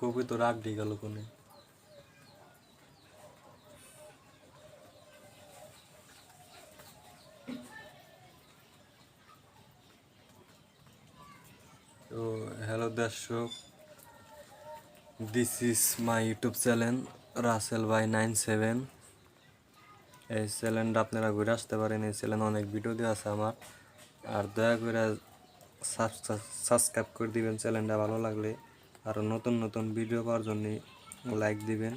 কবি তো রাগ দিয়ে গেল কোনে। তো হ্যালো দর্শক, this is my YouTube channel Rasel ভাই 97। এই চ্যানেলটা আপনারা ঘুরে আসতে পারেন। এই চ্যানেলে অনেক ভিডিও দেওয়া আছে আমার, আর দয়া করে সাবস্ক্রাইব করে দিবেন চ্যানেলটা ভালো লাগলে। আর নতুন নতুন ভিডিও পাওয়ার জন্য লাইক দিবেন।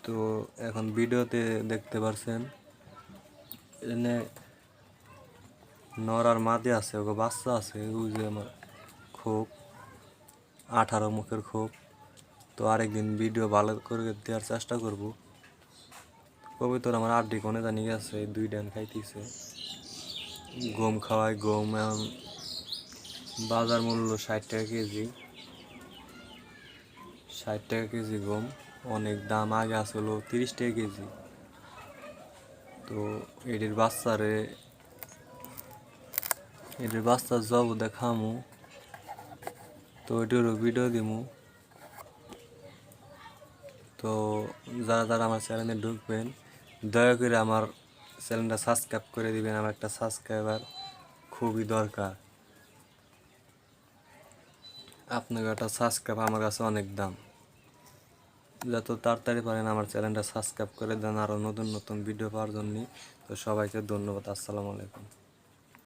তো এখন ভিডিওতে দেখতে পারছেন এখানে নর আর মাদি আছে, ওকে বাচ্চা আছে। ওই যে আমার খোপ 18 মুখের খোপ। তো আরেকদিন ভিডিও ভালো করে দেওয়ার চেষ্টা করব। কবিতর আমার আড্ডি কোনে জানি গেছে, 2 ডান খাইতেছে। গম খাওয়ায়, গম এখন বাজার মূল্য 60 টাকা কেজি। 60 টাকা কেজি গম, অনেক দাম। আগে আসলো 30 টাকা কেজি। তো এটির বাচ্চার জব দেখামু, তো এটিরও ভিডিও দিমু। তো যারা যারা আমার চ্যানেলে ঢুকবেন দয়া করে আমার চ্যানেলটা সাবস্ক্রাইব করে দিবেন। আমার একটা সাবস্ক্রাইবার খুবই দরকার। আপনাকে একটা সাবস্ক্রাইব আমার কাছে অনেক দাম। যত তাড়াতাড়ি পারেন আমার চ্যানেলটা সাবস্ক্রাইব করে দেন আরও নতুন নতুন ভিডিও পাওয়ার জন্য। তো সবাইকে ধন্যবাদ। আসসালামু আলাইকুম।